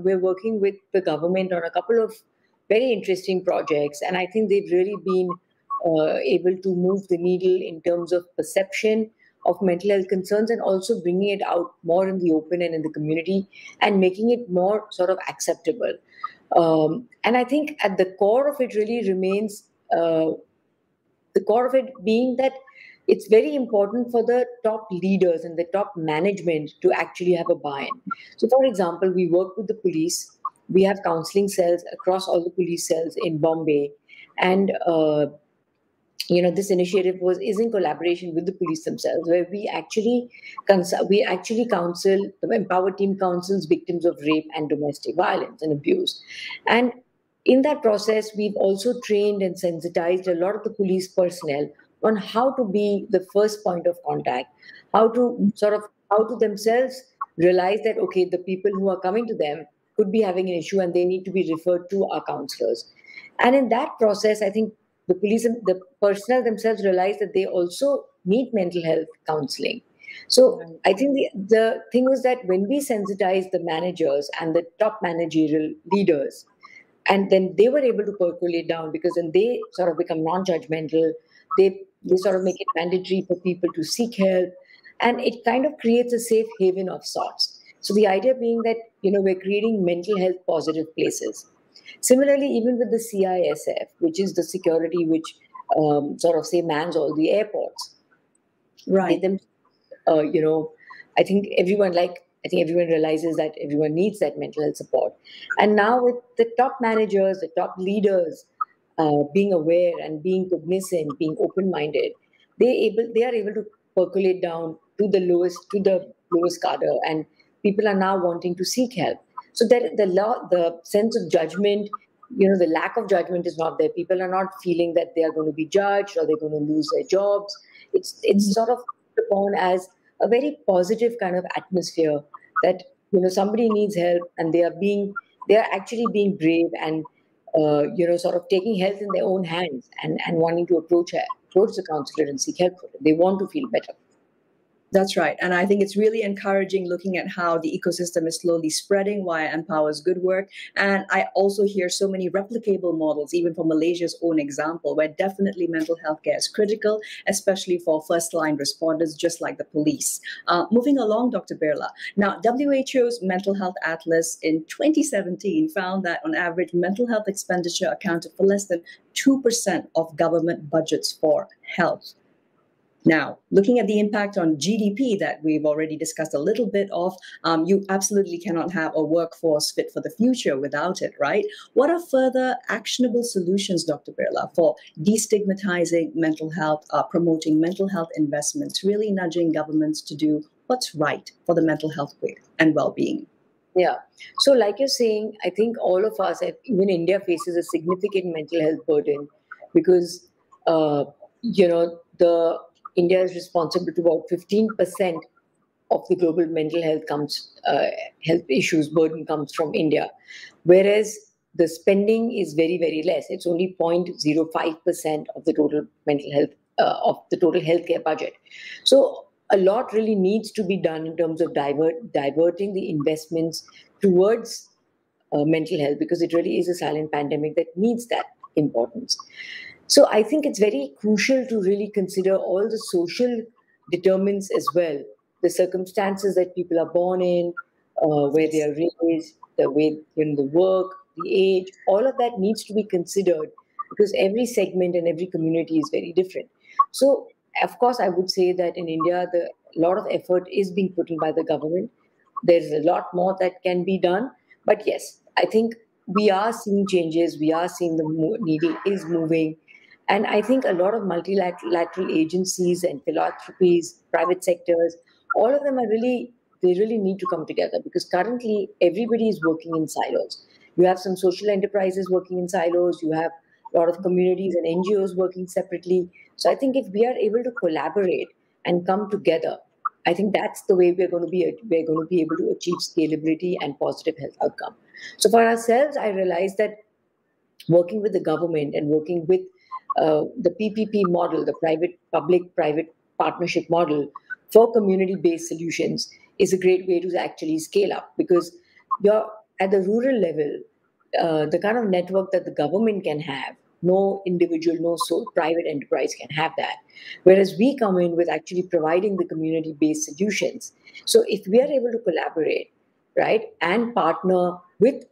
we're working with the government on a couple of very interesting projects. And I think they've really been able to move the needle in terms of perception of mental health concerns, and also bringing it out more in the open and in the community and making it more sort of acceptable. And I think at the core of it really remains, the core of it being that it's very important for the top leaders and the top management to actually have a buy-in. So for example, we work with the police. We have counseling cells across all the police cells in Bombay. And this initiative is in collaboration with the police themselves, where we actually counsel, the Empower team counsels victims of rape and domestic violence and abuse. And in that process, we've also trained and sensitized a lot of the police personnel on how to be the first point of contact, how to themselves realize that, okay, the people who are coming to them could be having an issue and they need to be referred to our counselors. And in that process, I think the police and the personnel themselves realize that they also need mental health counseling. So I think the thing was that when we sensitized the managers and the top managerial leaders, and then they were able to percolate down, because then they sort of become non-judgmental, they sort of make it mandatory for people to seek help, and it kind of creates a safe haven of sorts. So the idea being that, we're creating mental health positive places. Similarly, even with the CISF, which is the security which mans all the airports. Right. I think everyone realizes that everyone needs that mental health support. And now with the top managers, the top leaders being aware and being cognizant, being open-minded, they are able to percolate down to the lowest cadre, and people are now wanting to seek help. So that the sense of judgment, the lack of judgment is not there. People are not feeling that they are going to be judged or they're going to lose their jobs. It's sort of put upon as a very positive kind of atmosphere that, somebody needs help and they are actually being brave and, sort of taking health in their own hands and wanting to approach the counselor and seek help for it. They want to feel better. That's right. And I think it's really encouraging looking at how the ecosystem is slowly spreading via Empower's good work. And I also hear so many replicable models, even from Malaysia's own example, where definitely mental health care is critical, especially for first-line responders, just like the police. Moving along, Dr. Birla. Now, WHO's Mental Health Atlas in 2017 found that on average, mental health expenditure accounted for less than 2% of government budgets for health. Now, looking at the impact on GDP that we've already discussed a little bit of, you absolutely cannot have a workforce fit for the future without it, right? What are further actionable solutions, Dr. Birla, for destigmatizing mental health, promoting mental health investments, really nudging governments to do what's right for the mental health and well-being? Yeah. So like you're saying, I think all of us, even India, faces a significant mental health burden because, India is responsible to about 15% of the global mental health health issues burden comes from India, whereas the spending is very, very less. It's only 0.05% of the total mental health of the total healthcare budget. So a lot really needs to be done in terms of diverting the investments towards mental health, because it really is a silent pandemic that needs that importance. So I think it's very crucial to really consider all the social determinants as well, the circumstances that people are born in, where they are raised, the way, the work, the age, all of that needs to be considered, because every segment and every community is very different. So, of course, I would say that in India, a lot of effort is being put in by the government. There's a lot more that can be done. But yes, I think we are seeing changes. We are seeing the needle is moving. And I think a lot of multilateral agencies and philanthropies, private sectors, all of them they really need to come together, because currently everybody is working in silos. You have some social enterprises working in silos. You have a lot of communities and NGOs working separately. So I think if we are able to collaborate and come together, I think that's the way we're going to be able to achieve scalability and positive health outcome. So for ourselves, I realized that working with the government and working with the PPP model, the public-private partnership model for community-based solutions is a great way to actually scale up, because you're at the rural level, the kind of network that the government can have, no individual, no private enterprise can have that. Whereas we come in with actually providing the community-based solutions. So if we are able to collaborate, right, and partner with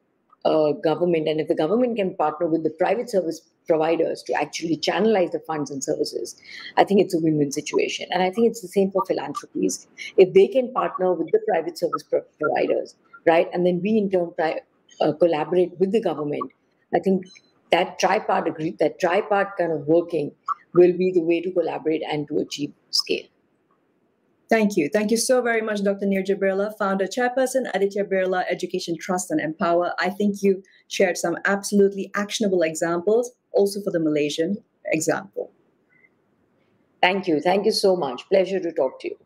government, and if the government can partner with the private service providers to actually channelize the funds and services, I think it's a win-win situation. And I think it's the same for philanthropies. If they can partner with the private service providers, right, and then we in turn collaborate with the government, I think that tripart kind of working will be the way to collaborate and to achieve scale. Thank you. Thank you so very much, Dr. Nirja Birla, founder, chairperson, Aditya Birla Education Trust and Empower. I think you shared some absolutely actionable examples, also for the Malaysian example. Thank you. Thank you so much. Pleasure to talk to you.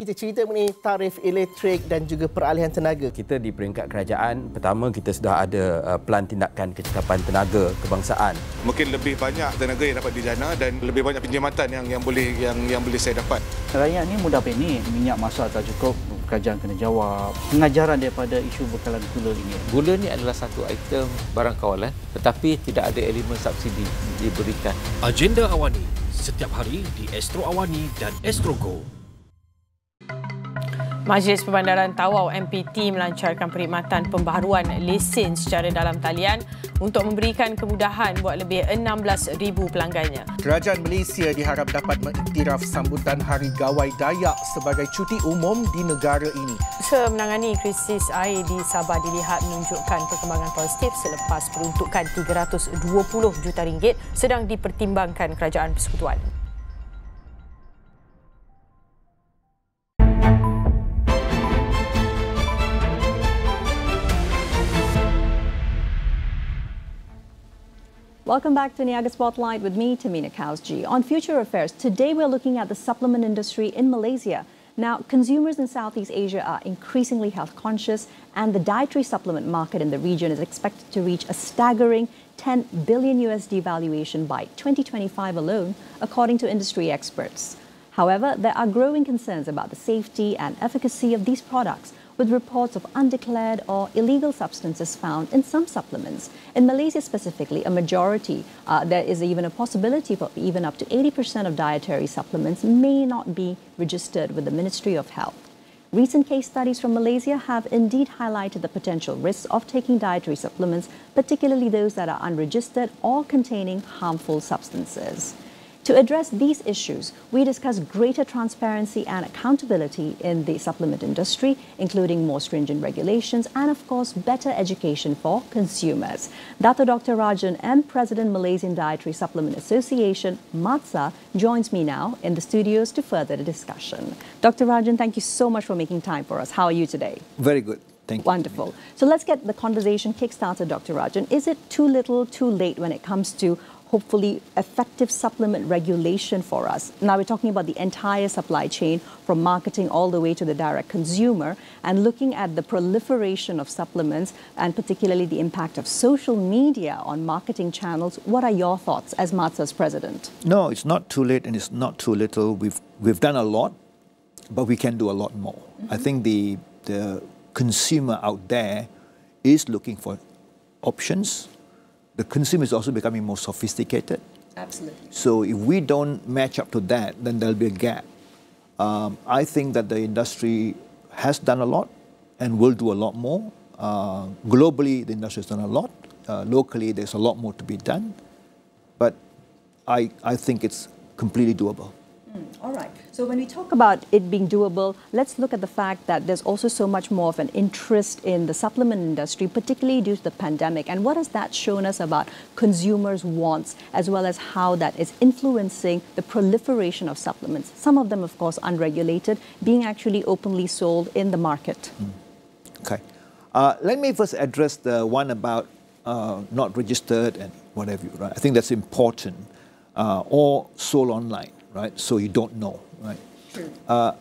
Kita cerita mengenai tarif elektrik dan juga peralihan tenaga. Kita di peringkat kerajaan, pertama kita sudah ada pelan tindakan kecekapan tenaga kebangsaan. Mungkin lebih banyak tenaga yang dapat dijana dan lebih banyak penjimatan yang boleh saya dapat. Rakyat ni mudah panik, minyak Masa tak cukup, kerajaan kena jawab. Pengajaran daripada isu bekalan gula ini. Gula ni adalah satu item barang kawalan, tetapi tidak ada elemen subsidi diberikan. Agenda Awani setiap hari di Astro Awani dan Astro Go. Majlis Perbandaran Tawau MPT melancarkan perkhidmatan pembaharuan lesen secara dalam talian untuk memberikan kemudahan buat lebih 16,000 pelanggannya. Kerajaan Malaysia diharap dapat mengiktiraf sambutan Hari Gawai Dayak sebagai cuti umum di negara ini. Usaha menangani krisis air di Sabah dilihat menunjukkan perkembangan positif selepas peruntukan RM320 juta sedang dipertimbangkan Kerajaan Persekutuan. Welcome back to Niaga Spotlight with me, Tehmina. On Future Affairs, today we're looking at the supplement industry in Malaysia. Now, consumers in Southeast Asia are increasingly health conscious, and the dietary supplement market in the region is expected to reach a staggering $10 billion valuation by 2025 alone, according to industry experts. However, there are growing concerns about the safety and efficacy of these products, with reports of undeclared or illegal substances found in some supplements. In Malaysia specifically, a majority, there is even a possibility for even up to 80% of dietary supplements may not be registered with the Ministry of Health. Recent case studies from Malaysia have indeed highlighted the potential risks of taking dietary supplements, particularly those that are unregistered or containing harmful substances. To address these issues, we discuss greater transparency and accountability in the supplement industry, including more stringent regulations and, of course, better education for consumers. Dr. Rajan M., President Malaysian Dietary Supplement Association, Masa, joins me now in the studios to further the discussion. Dr. Rajan, thank you so much for making time for us. How are you today? Very good. Thank you. Wonderful. So let's get the conversation kick-started, Dr. Rajan. Is it too little, too late when it comes to hopefully effective supplement regulation for us. Now we're talking about the entire supply chain from marketing all the way to the direct consumer and looking at the proliferation of supplements and particularly the impact of social media on marketing channels. What are your thoughts as Masa's president? No, it's not too late and it's not too little. We've done a lot, but we can do a lot more. I think the consumer out there is looking for options. The consumer is also becoming more sophisticated. Absolutely. So if we don't match up to that, then there'll be a gap. I think that the industry has done a lot and will do a lot more. Globally, the industry has done a lot. Locally, there's a lot more to be done. But I think it's completely doable. All right. So when we talk about it being doable, let's look at the fact that there's also so much more of an interest in the supplement industry, particularly due to the pandemic. And what has that shown us about consumers' wants, as well as how that is influencing the proliferation of supplements? Some of them, of course, unregulated, being actually openly sold in the market. Okay. Let me first address the one about not registered and whatever, right? I think that's important. Or sold online. Right, so you don't know, right? Well,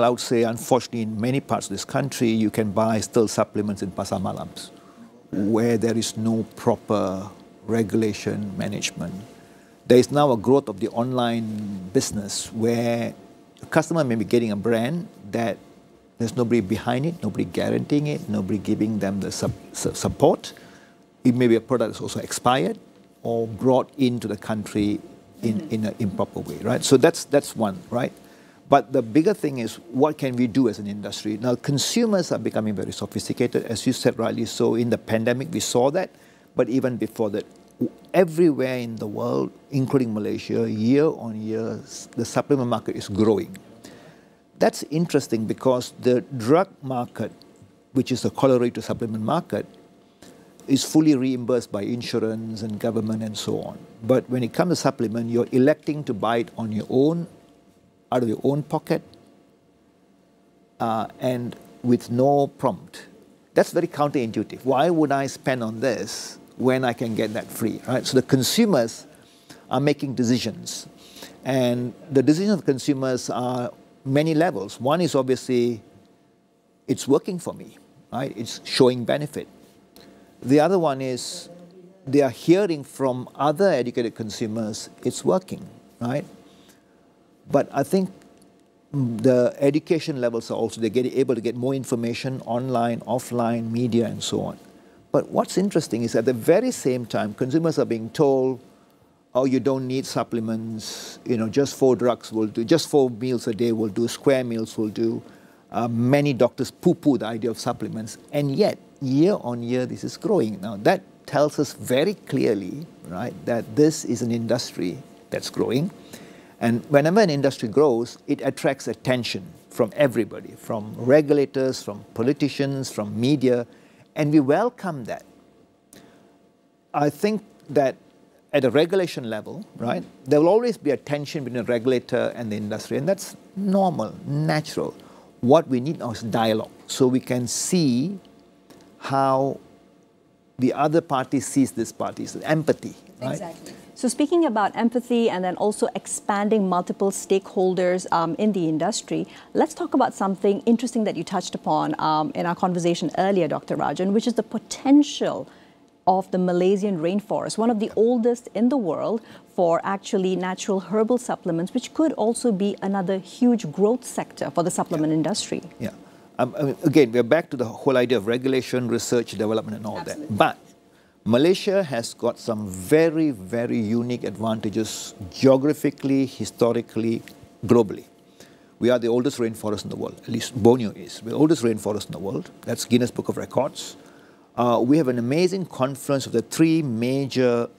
I would say, unfortunately, in many parts of this country, you can buy still supplements in pasar malams, where there is no proper regulation management. There is now a growth of the online business where the customer may be getting a brand that there's nobody behind it, nobody guaranteeing it, nobody giving them the support. It may be a product that's also expired or brought into the country in an improper way, right? So that's one, right? But the bigger thing is, what can we do as an industry? Now, consumers are becoming very sophisticated, as you said rightly so. In the pandemic, we saw that, but even before that, everywhere in the world, including Malaysia, year on year, the supplement market is growing. That's interesting because the drug market, which is the corollary to supplement market, is fully reimbursed by insurance and government and so on. But when it comes to supplement, you're electing to buy it on your own, out of your own pocket, and with no prompt. That's very counterintuitive. Why would I spend on this when I can get that free, right? So the consumers are making decisions. And the decisions of consumers are many levels. One is obviously, it's working for me, right? It's showing benefit. The other one is they are hearing from other educated consumers it's working, right? But I think the education levels are also, they're able to get more information online, offline, media, and so on. But what's interesting is at the very same time, consumers are being told, oh, you don't need supplements, you know, just 4 drugs will do, just 4 meals a day will do, square meals will do. Many doctors poo-poo the idea of supplements, and yet, year on year, this is growing. Now, that tells us very clearly, right, that this is an industry that's growing. And whenever an industry grows, it attracts attention from everybody, from regulators, from politicians, from media, and we welcome that. I think that at a regulation level, right, there will always be a tension between the regulator and the industry, and that's normal, natural. What we need now is dialogue, so we can see how the other party sees this party, so empathy, right? Exactly. So speaking about empathy and then also expanding multiple stakeholders in the industry, let's talk about something interesting that you touched upon in our conversation earlier, Dr. Rajan, which is the potential of the Malaysian rainforest, one of the oldest in the world for actually natural herbal supplements, which could also be another huge growth sector for the supplement industry. Yeah. I mean, again, we're back to the whole idea of regulation, research, development, and all that. But Malaysia has got some very, very unique advantages geographically, historically, globally. We are the oldest rainforest in the world, at least Borneo is. We're the oldest rainforest in the world. That's Guinness Book of Records. We have an amazing confluence of the 3 major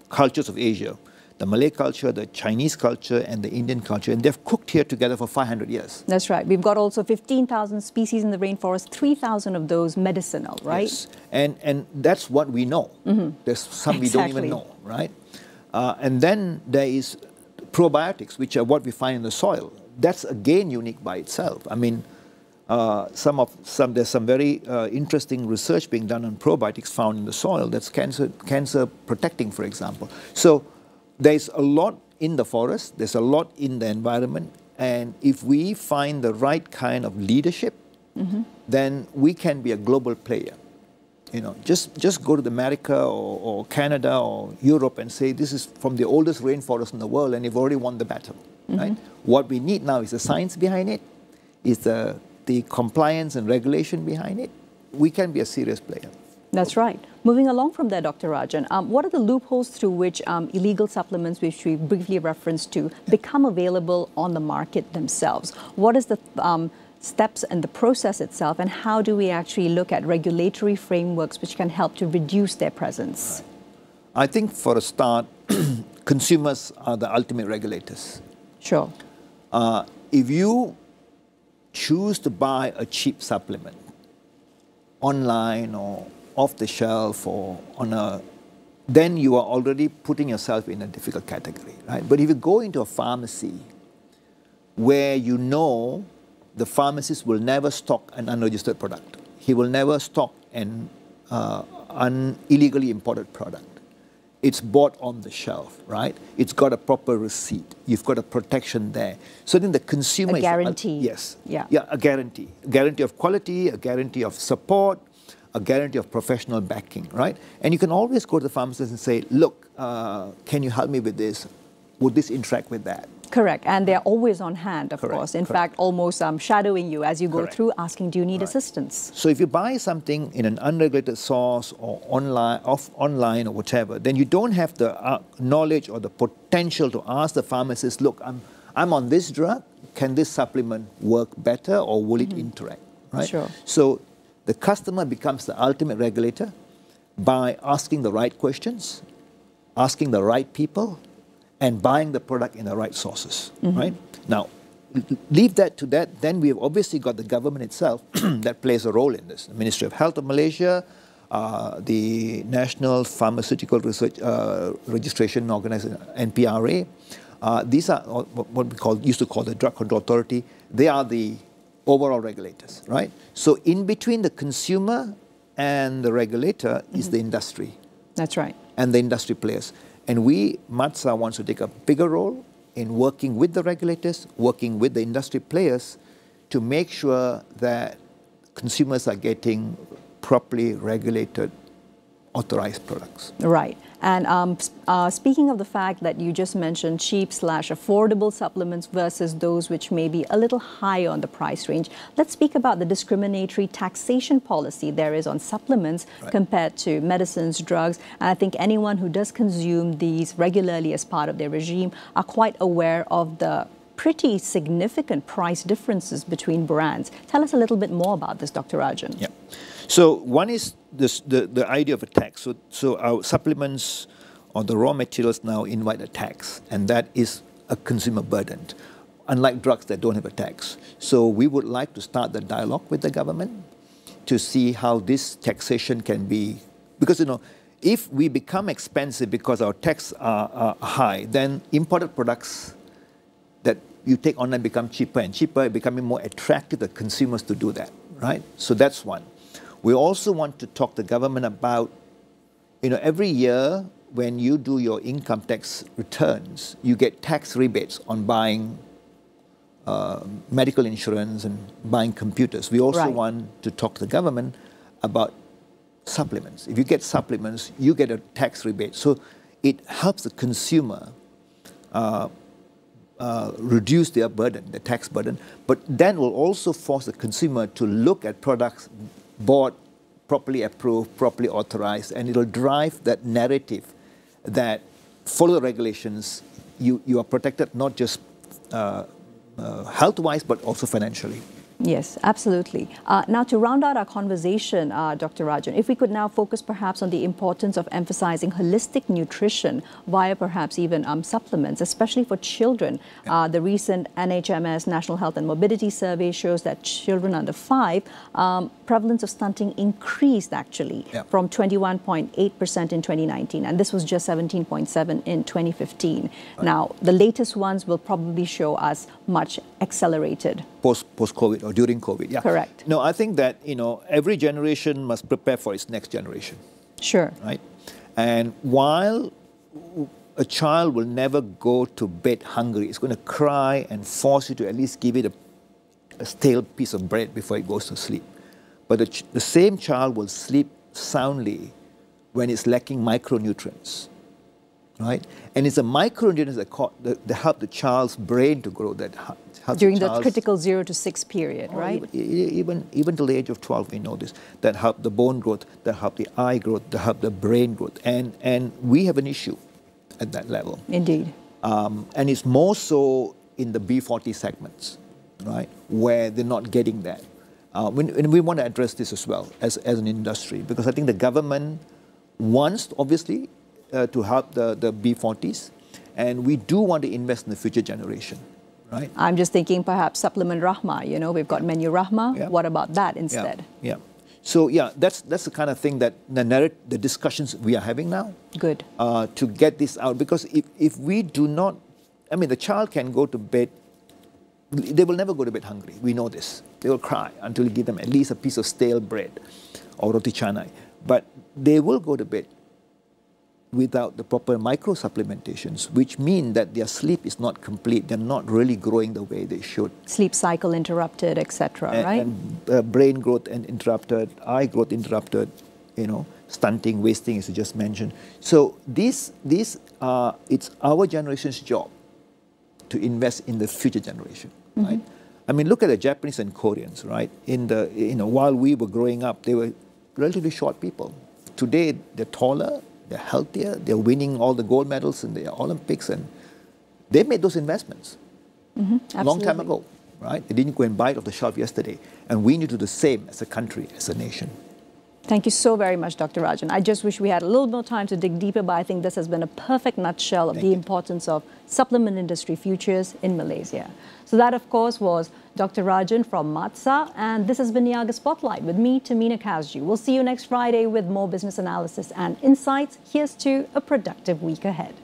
cultures of Asia. The Malay culture, the Chinese culture, and the Indian culture, and they've cooked here together for 500 years. That's right. We've got also 15,000 species in the rainforest, 3,000 of those medicinal, right? Yes. And that's what we know. There's some we don't even know, right? And then there is probiotics, which are what we find in the soil. That's again unique by itself. I mean, There's some very interesting research being done on probiotics found in the soil that's cancer protecting, for example. So there's a lot in the forest, there's a lot in the environment, and if we find the right kind of leadership, then we can be a global player. You know, just go to America or Canada or Europe and say this is from the oldest rainforest in the world, and you've already won the battle. Right? What we need now is the science behind it, is the compliance and regulation behind it. We can be a serious player. That's right. Moving along from there, Dr. Rajan, what are the loopholes through which illegal supplements, which we briefly referenced to, become available on the market themselves? What is the steps and the process itself, and how do we actually look at regulatory frameworks which can help to reduce their presence? Right. I think for a start, consumers are the ultimate regulators. Sure. If you choose to buy a cheap supplement online or off the shelf or then you are already putting yourself in a difficult category, right? But if you go into a pharmacy where you know the pharmacist will never stock an unregistered product, he will never stock an illegally imported product. It's bought on the shelf, right? It's got a proper receipt. You've got a protection there. So then the consumer a guarantee. Yes. Yeah, a guarantee. A guarantee of quality, a guarantee of support, a guarantee of professional backing, right? And you can always go to the pharmacist and say, look, can you help me with this? Would this interact with that? Correct. And they're always on hand, of course. In fact, almost shadowing you as you go through, asking, do you need assistance? So if you buy something in an unregulated source or online or whatever, then you don't have the knowledge or the potential to ask the pharmacist, look, I'm on this drug. Can this supplement work better or will it interact? Right? Sure. So the customer becomes the ultimate regulator by asking the right questions, asking the right people, and buying the product in the right sources, right? Now, leave that to that, then we've obviously got the government itself that plays a role in this. The Ministry of Health of Malaysia, the National Pharmaceutical Research Registration Organization, NPRA. These are what we used to call the Drug Control Authority. They are the overall regulators, right? So in between the consumer and the regulator is the industry. That's right. And the industry players. And we, Masa, wants to take a bigger role in working with the regulators, working with the industry players to make sure that consumers are getting properly regulated, authorized products. Right. And speaking of the fact that you just mentioned cheap/affordable supplements versus those which may be a little higher on the price range, let's speak about the discriminatory taxation policy there is on supplements compared to medicines, drugs. And I think anyone who does consume these regularly as part of their regime are quite aware of the pretty significant price differences between brands. Tell us a little bit more about this, Dr. Rajan. Yeah. So one is the idea of a tax. So our supplements or the raw materials now invite a tax, and that is a consumer burden, unlike drugs that don't have a tax. So we would like to start the dialogue with the government to see how this taxation can be, because if we become expensive because our taxes are high, then imported products that you take online become cheaper and cheaper, becoming more attractive to consumers to do that, right? So that's one. We also want to talk to the government about, every year when you do your income tax returns, you get tax rebates on buying medical insurance and buying computers. We also want to talk to the government about supplements. If you get supplements, you get a tax rebate. So it helps the consumer reduce their burden, the tax burden, but then will also force the consumer to look at products bought, properly approved, properly authorized, and it will drive that narrative that follow the regulations, you are protected not just health-wise, but also financially. Yes, absolutely. Now, to round out our conversation, Dr. Rajan, if we could now focus perhaps on the importance of emphasizing holistic nutrition via perhaps even supplements, especially for children. The recent NHMS National Health and Morbidity Survey shows that children under 5, prevalence of stunting increased actually from 21.8% in 2019, and this was just 17.7% in 2015. Now, the latest ones will probably show us much accelerated post-COVID or during COVID. Yeah. Correct. No, I think that, every generation must prepare for its next generation. Sure. Right? And while a child will never go to bed hungry, it's going to cry and force you to at least give it a stale piece of bread before it goes to sleep. But the same child will sleep soundly when it's lacking micronutrients. Right? And it's the micronutrients that help the child's brain to grow, that during the critical 0 to 6 period, right? Even till the age of 12, we know this. That help the bone growth, that help the eye growth, that help the brain growth. And we have an issue at that level. Indeed. And it's more so in the B40 segments, right? Where they're not getting that. And we want to address this as well as an industry, because I think the government wants, obviously, to help the B40s, and we do want to invest in the future generation, right? I'm just thinking perhaps supplement Rahma, we've got menu Rahma. Yeah. What about that instead? Yeah. So that's the kind of thing that the discussions we are having now. Good. To get this out, because if we do not, the child can go to bed, they will never go to bed hungry. We know this. They will cry until you give them at least a piece of stale bread or roti canai. But they will go to bed without the proper micro supplementations, which mean that their sleep is not complete. They're not really growing the way they should. Sleep cycle interrupted, etc. Right? And brain growth interrupted, eye growth interrupted, stunting, wasting, as you just mentioned. So it's our generation's job to invest in the future generation, right? Look at the Japanese and Koreans, right? While we were growing up, they were relatively short people. Today, they're taller, they're healthier, they're winning all the gold medals in the Olympics, and they made those investments a long time ago, right? They didn't go and buy it off the shelf yesterday, and we need to do the same as a country, as a nation. Thank you so very much, Dr. Rajan. I just wish we had a little more time to dig deeper, but I think this has been a perfect nutshell of the importance of supplement industry futures in Malaysia. So that, of course, was Dr. Rajan from Masa, and this has been Niaga Spotlight with me, Tehmina. We'll see you next Friday with more business analysis and insights. Here's to a productive week ahead.